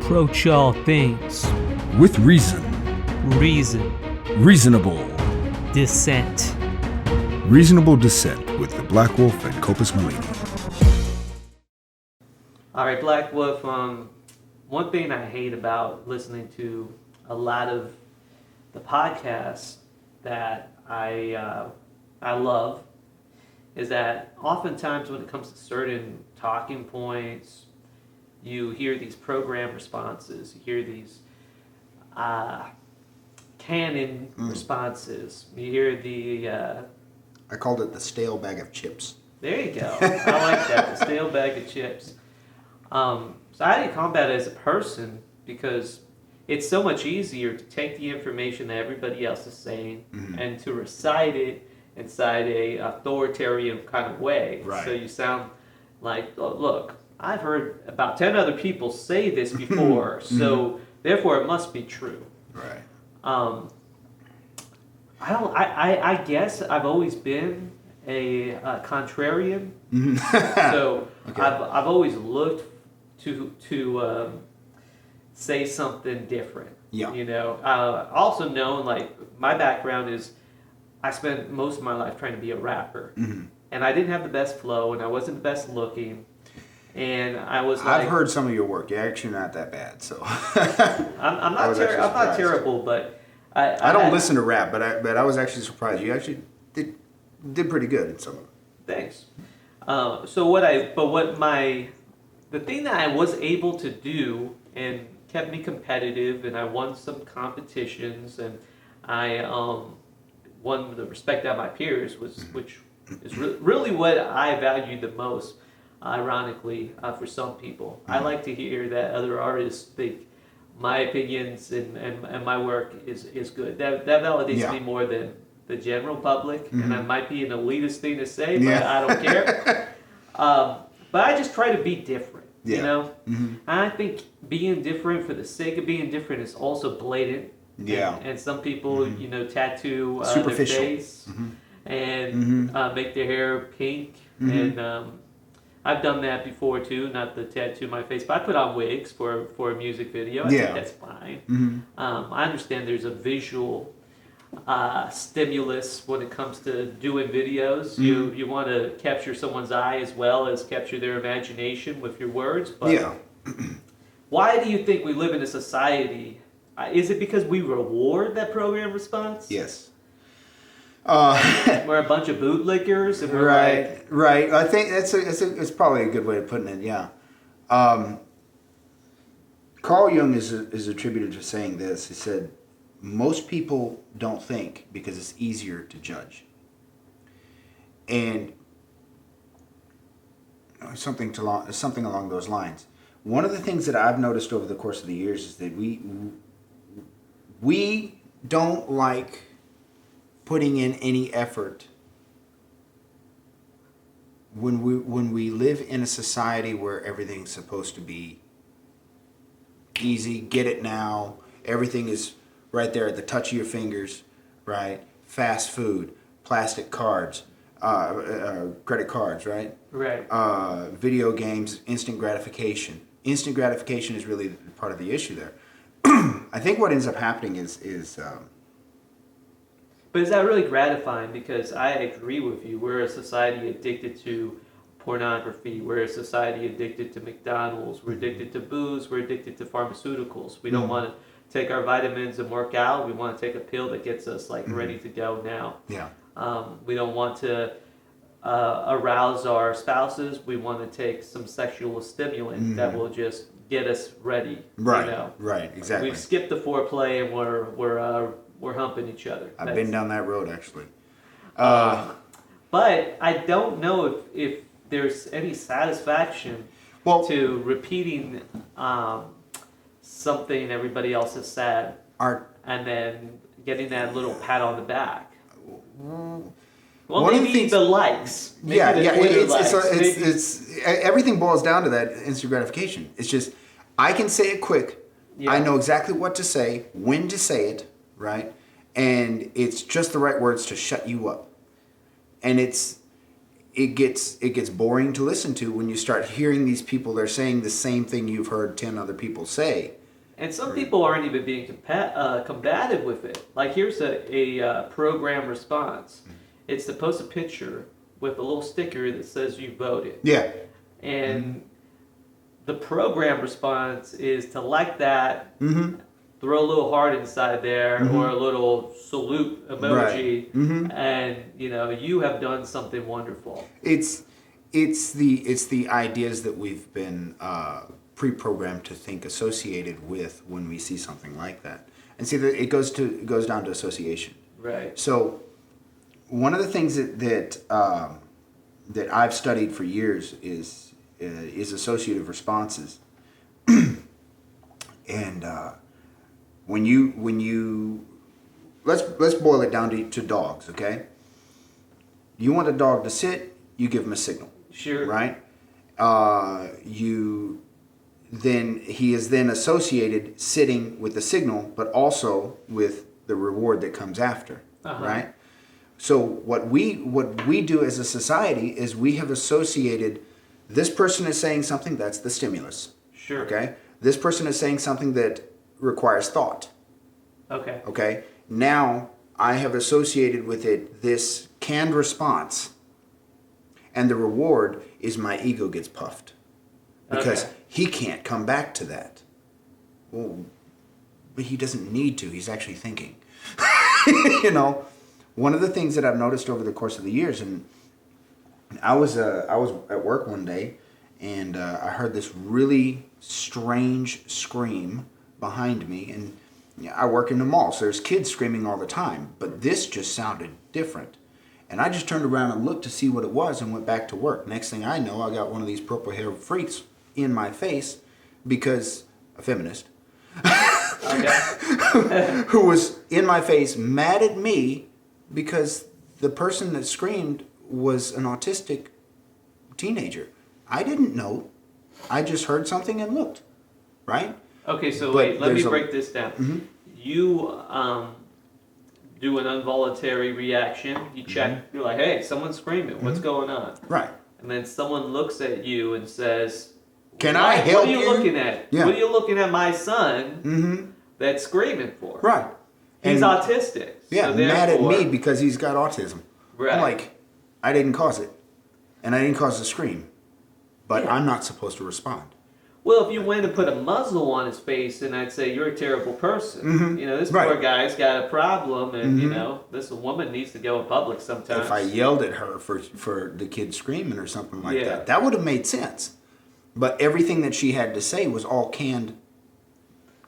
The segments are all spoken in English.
approach all things with reason. Reason. Reasonable. Dissent. Reasonable Dissent with the BlackWolf and Kopus Milady. All right, BlackWolf. One thing I hate about listening to a lot of the podcasts that I love is that oftentimes when it comes to certain talking points, you hear these program responses, you hear these canon responses, you hear the... I called it the stale bag of chips. There you go. I like that, the stale bag of chips. So I didn't combat it as a person because it's so much easier to take the information that everybody else is saying and to recite it inside a authoritarian kind of way. Right. So you sound like, oh, look, I've heard about 10 other people say this before, so therefore it must be true. Right. I guess I've always been a contrarian. So Okay. I've always looked to say something different. Yeah. You know, also known, like, my background is I spent most of my life trying to be a rapper. And I didn't have the best flow, and I wasn't the best looking. And I was like... I've heard some of your work. You're actually not that bad, so... I'm not terrible, but... I don't listen to rap, but I was actually surprised. You actually did pretty good in some of it. Thanks. The thing that I was able to do and kept me competitive, and I won some competitions, and I won the respect of my peers, which is really what I valued the most, ironically, for some people. I like to hear that other artists think my opinions and my work is good. That validates me more than the general public, and that might be an elitist thing to say, but I don't care. But I just try to be different, you know? And I think being different for the sake of being different is also blatant. Yeah. And some people, you know, tattoo their Superficial. face and make their hair pink. And I've done that before too, not to tattoo my face, but I put on wigs for a music video. I think that's fine. I understand there's a visual stimulus when it comes to doing videos. You want to capture someone's eye as well as capture their imagination with your words. But why do you think we live in a society? Is it because we reward that program response? Yes. We're a bunch of bootlickers, and we're right. I think it's probably a good way of putting it. Yeah. Carl Jung is attributed to saying this. He said, "Most people don't think because it's easier to judge." And something along those lines. One of the things that I've noticed over the course of the years is that we don't like putting in any effort when we live in a society where everything's supposed to be easy, get it now, everything is right there at the touch of your fingers, right? Fast food, plastic cards, credit cards, right? Right. Video games, instant gratification. Instant gratification is really part of the issue there. I think what ends up happening is But is that really gratifying? Because I agree with you. We're a society addicted to pornography. We're a society addicted to McDonald's. We're addicted to booze. We're addicted to pharmaceuticals. We don't want to take our vitamins and work out. We want to take a pill that gets us ready to go now. Yeah. We don't want to arouse our spouses. We want to take some sexual stimulant that will just get us ready. Right. You know? Right. Exactly. We've skipped the foreplay and we're humping each other. I've been down that road actually. But I don't know if there's any satisfaction to repeating something everybody else has said and then getting that little pat on the back. Well, maybe the likes. Maybe It's everything boils down to that instant gratification. It's just I can say it quick. Yeah. I know exactly what to say, when to say it, right? And it's just the right words to shut you up. And it's it gets boring to listen to when you start hearing these people. They're saying the same thing you've heard 10 other people say. And some people aren't even being combative with it. Like here's a program response. It's to post a picture with a little sticker that says you voted. Yeah. And the program response is to like that, throw a little heart inside there, or a little salute emoji, and you have done something wonderful. It's the ideas that we've been pre-programmed to think associated with when we see something like that. And see that it goes down to association. Right. So one of the things that I've studied for years is associative responses. And when you let's boil it down to dogs, okay? You want a dog to sit, you give him a signal. Sure. Right? He is then associated sitting with the signal, but also with the reward that comes after. Right? So what we do as a society is we have associated this person is saying something, that's the stimulus. Sure. Okay? This person is saying something that requires thought. Okay. Okay? Now I have associated with it this canned response, and the reward is my ego gets puffed because he can't come back to that. Well, but he doesn't need to. He's actually thinking. One of the things that I've noticed over the course of the years, and I was at work one day, and I heard this really strange scream behind me, and I work in the mall, so there's kids screaming all the time, but this just sounded different. And I just turned around and looked to see what it was and went back to work. Next thing I know, I got one of these purple hair freaks in my face because a feminist who was in my face mad at me because the person that screamed was an autistic teenager. I didn't know. I just heard something and looked, right? Okay, so But wait, let me there's break this down. You do an involuntary reaction. You check. You're like, hey, someone's screaming. What's going on? Right. And then someone looks at you and says, Can I help What are you looking at? Yeah. What are you looking at my son that's screaming for? Right. He's And- autistic. Yeah, so mad at therefore- me because he's got autism. Right. I'm like, I didn't cause it. And I didn't cause the scream. But Yeah. I'm not supposed to respond. Well, if you went and put a muzzle on his face, and I'd say you're a terrible person. This Right. poor guy's got a problem, and this woman needs to go in public sometimes. If I yelled at her for the kid screaming or something like Yeah. that would have made sense. But everything that she had to say was all canned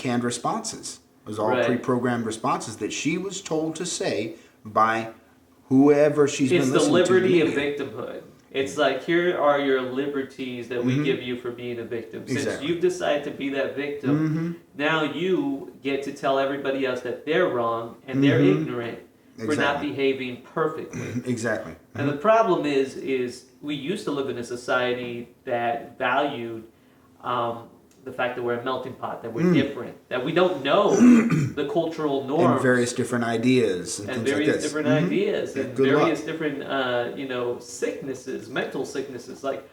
responses. It was all Right. pre-programmed responses that she was told to say by whoever she's It's been the listening to. liberty of media. victimhood. It's like, here are your liberties that we give you for being a victim. Since Exactly. you've decided to be that victim, now you get to tell everybody else that they're wrong and they're ignorant for not Exactly. behaving perfectly. Exactly. And the problem is we used to live in a society that valued the fact that we're a melting pot, that we're different, that we don't know the cultural norms. And various different ideas and, And things like various this. different ideas Yeah, and good various luck. different sicknesses, mental sicknesses. Like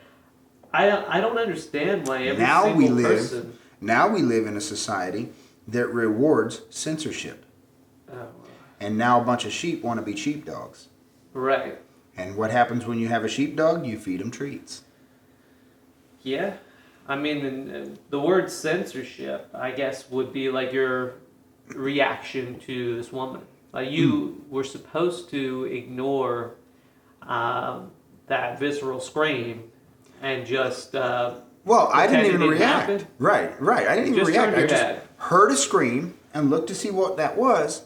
I don't understand why every Now we single live. person. Now we live in a society that rewards censorship. And now a bunch of sheep want to be sheepdogs. Right. And what happens when you have a sheepdog? You feed them treats. Yeah. I mean, the word censorship, I guess, would be like your reaction to this woman. Like you were supposed to ignore that visceral scream and just. Well, I didn't pretend it even didn't react. happen? Right. I didn't even Just react. turned I your just head. heard a scream and looked to see what that was.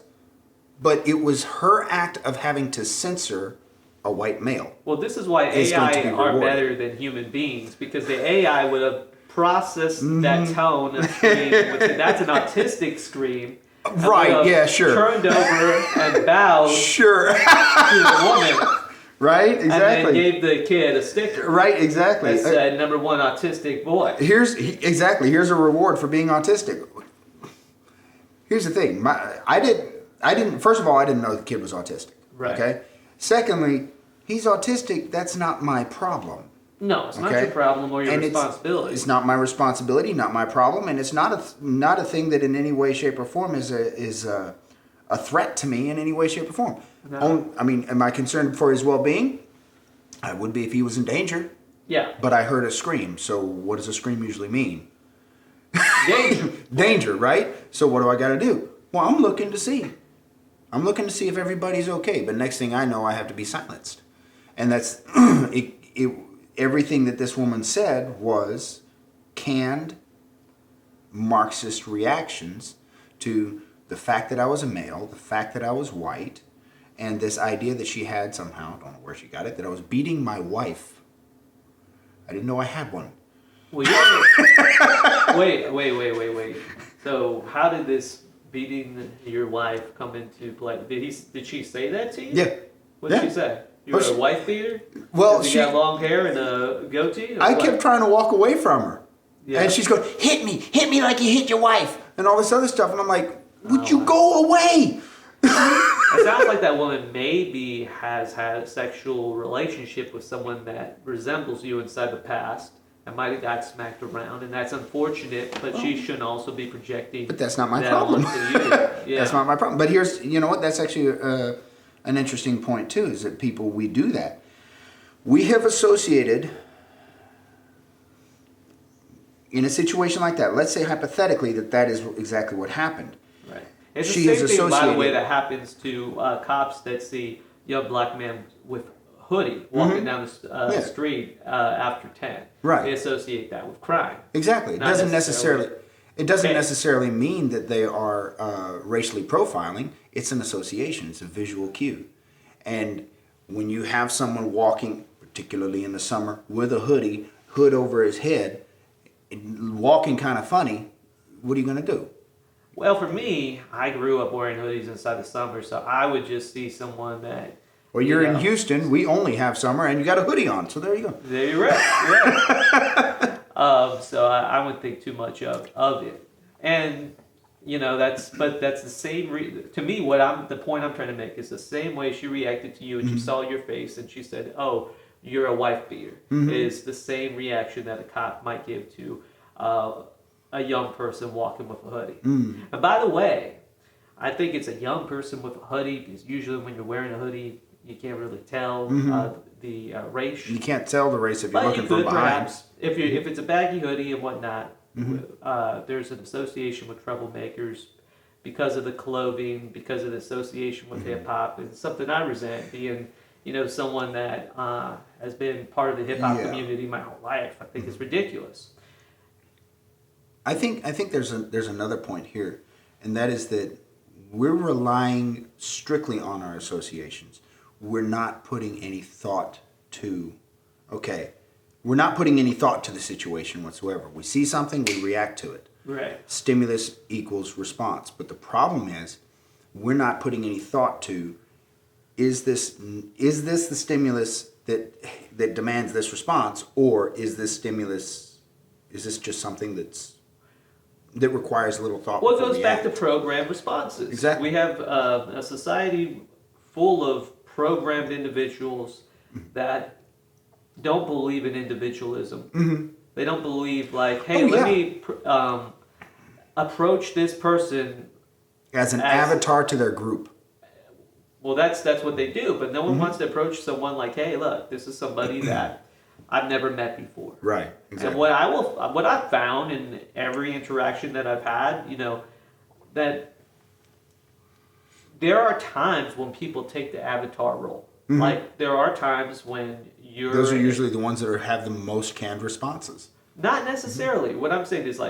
But it was her act of having to censor a white male. Well, this is why It's going to AI be are rewarded. better than human beings, because the AI would have processed that tone of scream, would say that's an autistic scream. and Right, would have yeah, sure. Turned over and bowed Sure. to the woman, Right? and Exactly. then gave the kid a sticker Right, exactly. that said "number one autistic boy." Here's a reward for being autistic. Here's the thing. I didn't. First of all, I didn't know the kid was autistic. Right. Okay. Secondly, he's autistic. That's not my problem. No, it's not your problem or your responsibility. It's not my responsibility, not my problem, and it's not a thing that in any way, shape, or form is a threat to me in any way, shape, or form. No. I mean, am I concerned for his well-being? I would be if he was in danger. Yeah. But I heard a scream. So what does a scream usually mean? Danger. Danger, right? So what do I got to do? Well, I'm looking to see. I'm looking to see if everybody's okay. But next thing I know, I have to be silenced. And that's everything that this woman said was canned Marxist reactions to the fact that I was a male, the fact that I was white, and this idea that she had somehow, I don't know where she got it, that I was beating my wife. I didn't know I had one. Well, wait. So how did this beating your wife come into play? Did she say that to you? Yeah. What did she say? You were a wife beater? Well, she got long hair and a goatee? I kept trying to walk away from her. Yeah. And she's going, hit me like you hit your wife, and all this other stuff. And I'm like, would you go away? It sounds like that woman maybe has had a sexual relationship with someone that resembles you inside the past and might have got smacked around, and that's unfortunate, but she shouldn't also be projecting. But that's not my problem. Yeah. That's not my problem. But here's, you know what, that's actually an interesting point too, is that we do that. We have associated, in a situation like that, let's say hypothetically that is exactly what happened. Right. It's She the is same thing, by the associated- way, that happens to cops that see young black men with hoodie walking down the street after 10. Right. They associate that with crime. Exactly. It Not doesn't necessarily- necessarily mean that they are racially profiling. It's an association. It's a visual cue. And when you have someone walking, particularly in the summer, with a hood over his head, walking kind of funny, what are you going to do? Well, for me, I grew up wearing hoodies inside the summer, so I would just see someone that... Well, you're in Houston. We only have summer, and you got a hoodie on, so there you go. There you're right. So I wouldn't think too much of it. And, that's the same... to me, the point I'm trying to make is the same way she reacted to you and she saw your face and she said, oh, you're a wife beater, is the same reaction that a cop might give to a young person walking with a hoodie. And by the way, I think it's a young person with a hoodie because usually when you're wearing a hoodie, you can't really tell the race. You can't tell the race if you're looking from behind. Perhaps, if it's a baggy hoodie and whatnot, there's an association with troublemakers because of the clothing, because of the association with hip hop. It's something I resent, being someone that has been part of the hip hop community my whole life. I think it's ridiculous. I think there's another point here, and that is that we're relying strictly on our associations. We're not putting any thought to, we're not putting any thought to the situation whatsoever. We see something, we react to it. Right. Stimulus equals response. But the problem is, we're not putting any thought to, is this the stimulus that demands this response, or is this just something that requires a little thought? Well, it goes back to programmed responses. Exactly. We have a society full of programmed individuals that don't believe in individualism. They don't believe let me approach this person as an avatar to their group. Well, that's what they do, but no one wants to approach someone like, hey, look, this is somebody that I've never met before. Right. Exactly. And what I've found in every interaction that I've had, that there are times when people take the avatar role. Like there are times when those are usually the ones that have the most canned responses. Not necessarily. What I'm saying is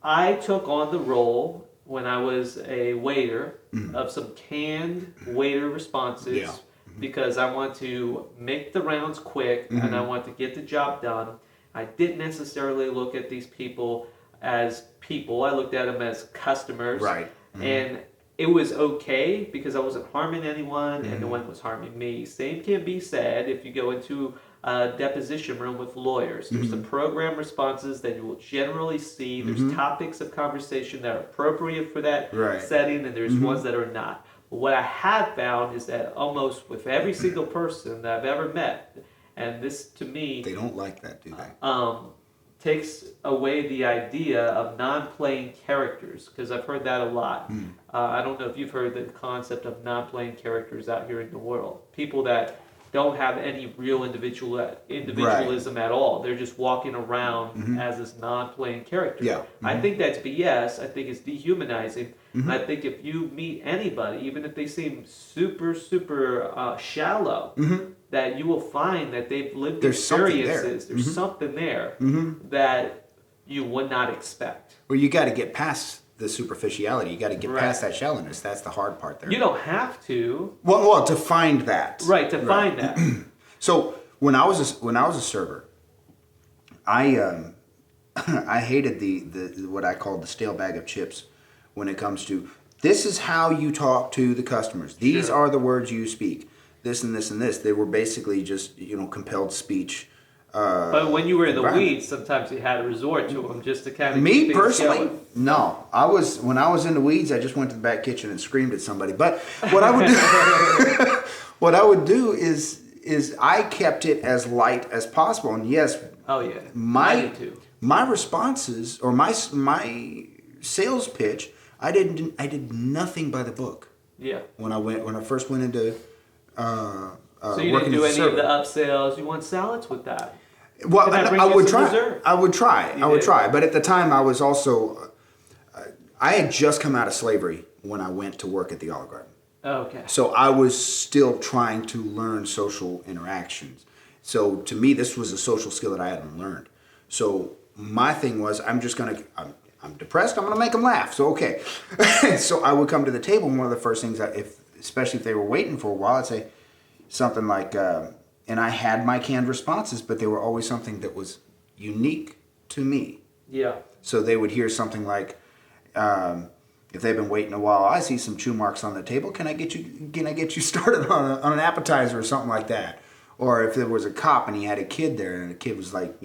I took on the role when I was a waiter of some canned waiter responses because I want to make the rounds quick and I want to get the job done. I didn't necessarily look at these people as people. I looked at them as customers. Right. And it was okay because I wasn't harming anyone and no one was harming me. Same can be said if you go into a deposition room with lawyers. There's some program responses that you will generally see. There's topics of conversation that are appropriate for that setting, and there's ones that are not. What I have found is that almost with every single person that I've ever met, and this to me They don't like that, do they? takes away the idea of non-playing characters, because I've heard that a lot. I don't know if you've heard the concept of non-playing characters out here in the world. People that don't have any real individualism at all. They're just walking around as this non-playing character. Yeah. I think that's BS. I think it's dehumanizing. And I think if you meet anybody, even if they seem super, super shallow, that you will find that they've lived experiences. There's something there that you would not expect. Well, you got to get past the superficiality. You got to get past that shallowness. That's the hard part there. You don't have to. Well, to find that. Right, to find that. So when I was a server, I I hated the what I called the stale bag of chips when it comes to this is how you talk to the customers. These are the words you speak. This and this and this. They were basically just compelled speech. But when you were in the weeds, sometimes you had to resort to them just to kind of Me keep things personally, going. no. When I was in the weeds, I just went to the back kitchen and screamed at somebody. But what I would do, what I would do is I kept it as light as possible. And yes, Oh yeah, I did too. my responses or my sales pitch, I did nothing by the book. Yeah. When I first went into So you didn't do any of the upsells. You want salads with that? Well, Can I bring I you would some try. dessert? I would try. You I would did. try. But at the time, I was also, I had just come out of slavery when I went to work at the Olive Garden. Okay. So I was still trying to learn social interactions. So to me, this was a social skill that I hadn't learned. So my thing was, I'm depressed. I'm gonna make them laugh. So okay. So I would come to the table, and one of the first things especially if they were waiting for a while, I'd say something like, and I had my canned responses, but they were always something that was unique to me. Yeah. So they would hear something like, if they've been waiting a while, I see some chew marks on the table. Can I get you started on an appetizer or something like that? Or if there was a cop and he had a kid there and the kid was like,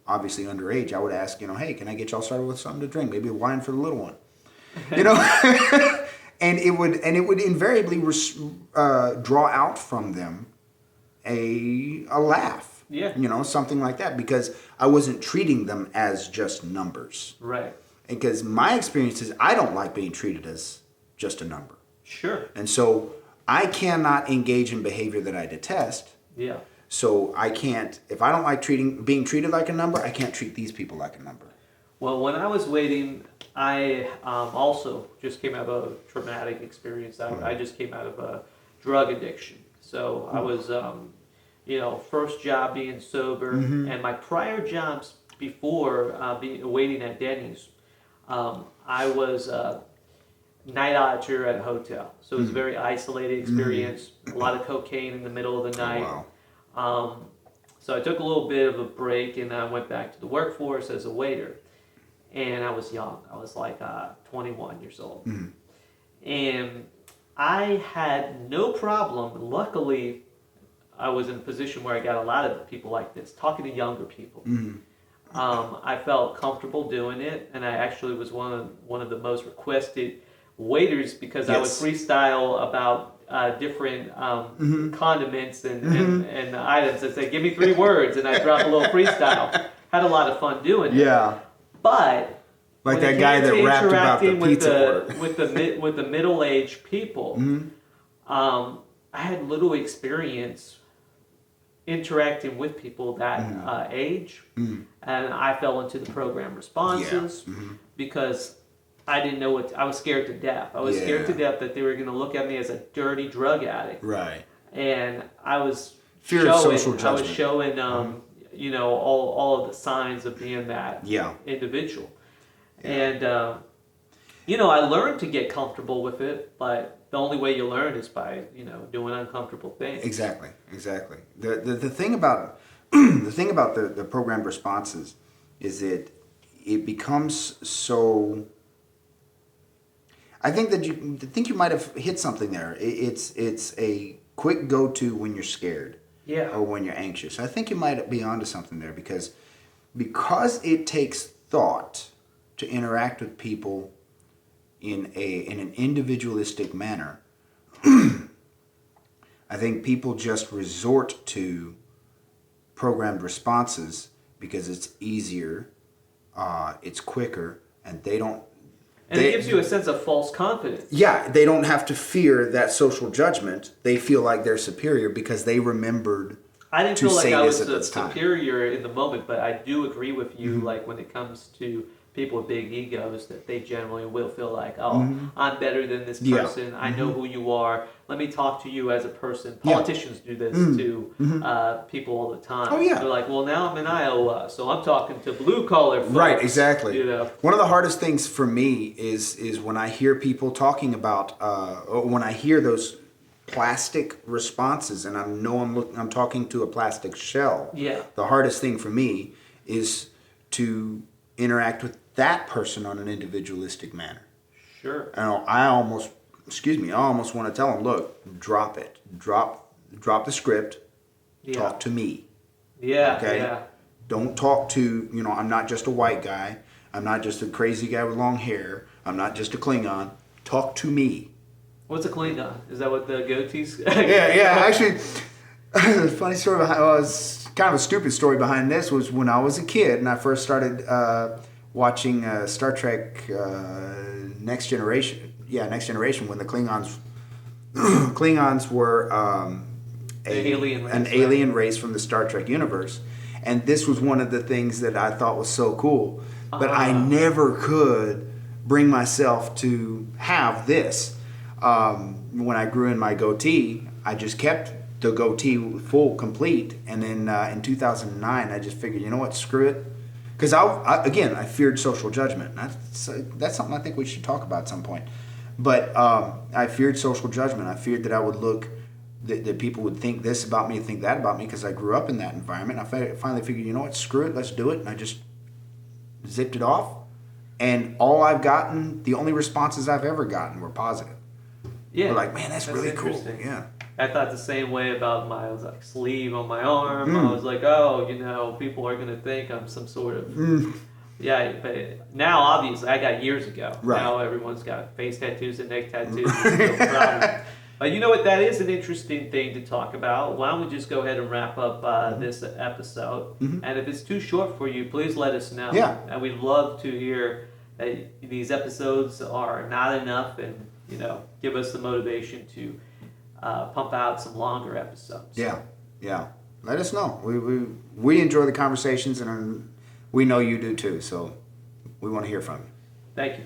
obviously underage, I would ask, hey, can I get y'all started with something to drink? Maybe a wine for the little one. And it would invariably draw out from them a laugh. Yeah. Something like that, because I wasn't treating them as just numbers. Right. Because my experience is I don't like being treated as just a number. Sure. And so I cannot engage in behavior that I detest. Yeah. So I can't, if I don't like being treated like a number, I can't treat these people like a number. Well, when I was waiting, I also just came out of a traumatic experience. I just came out of a drug addiction. So I was, first job being sober, and my prior jobs before waiting at Denny's, I was a night auditor at a hotel. So it was a very isolated experience, a lot of cocaine in the middle of the night. Wow. So I took a little bit of a break, and I went back to the workforce as a waiter. And I was young. I was like 21 years old. And I had no problem. Luckily, I was in a position where I got a lot of people like this, talking to younger people. I felt comfortable doing it, and I actually was one of the most requested waiters because I would freestyle about different condiments and items and say, give me 3 words, and I'd drop a little freestyle. Had a lot of fun doing it. Yeah. But like that guy that rapped about the pizza order. with the middle-aged people, I had little experience interacting with people that age, and I fell into the program responses because I didn't know I was scared to death. I was scared to death that they were going to look at me as a dirty drug addict. Right. And I was Fear of social judgment. I was showing all of the signs of being that individual. And I learned to get comfortable with it, but the only way you learn is by doing uncomfortable things. Exactly. The thing about the programmed responses is that it becomes so. I think you might have hit something there. It's a quick go-to when you're scared. Yeah. Or when you're anxious. I think you might be onto something there because it takes thought to interact with people in an individualistic manner. I think people just resort to programmed responses because it's easier, it's quicker, and they don't. And it gives you a sense of false confidence. Yeah, they don't have to fear that social judgment. They feel like they're superior because they remembered. I didn't to feel like say I this was at this time. superior in the moment, but I do agree with you. Mm-hmm. Like when it comes to people with big egos, that they generally will feel like, oh, Mm-hmm. I'm better than this Yeah. person. I know who you are. Let me talk to you as a person. Yeah. Politicians do this to people all the time. Oh, yeah. They're like, well, now I'm in Iowa, so I'm talking to blue collar folks. Right, exactly. You know? One of the hardest things for me is when I hear people talking about, or when I hear those plastic responses, and I know I'm talking to a plastic shell. Yeah. The hardest thing for me is to interact with that person on an individualistic manner. Sure. And I almost want to tell them, look, drop it, drop the script, Yeah. talk to me. Yeah. Okay? Yeah. Don't talk to, I'm not just a white guy. I'm not just a crazy guy with long hair. I'm not just a Klingon. Talk to me. What's a Klingon? Is that what the goatees? Yeah. Actually, the funny story behind, it's kind of a stupid story behind this was when I was a kid and I first started watching Star Trek Next Generation. Yeah, Next Generation, when the Klingons were an alien race from the Star Trek universe. And this was one of the things that I thought was so cool. But I never could bring myself to have this. When I grew in my goatee, I just kept the goatee full, complete. And then in 2009, I just figured, you know what, screw it. Because I feared social judgment. That's something I think we should talk about at some point. But I feared social judgment. I feared that I would look, that people would think this about me, think that about me, because I grew up in that environment. I finally figured, you know what, screw it, let's do it. And I just zipped it off. And the only responses I've ever gotten were positive. Yeah. We're like, man, that's really cool. Yeah. I thought the same way about my sleeve on my arm. I was like, oh, people are going to think I'm some sort of... Yeah, but now, obviously, I got years ago. Right. Now everyone's got face tattoos and neck tattoos. No problem. But you know what? That is an interesting thing to talk about. Why don't we just go ahead and wrap up this episode? And if it's too short for you, please let us know. Yeah. And we'd love to hear that these episodes are not enough and, give us the motivation to pump out some longer episodes. Yeah. Let us know. We enjoy the conversations, and we know you do too. So we want to hear from you. Thank you.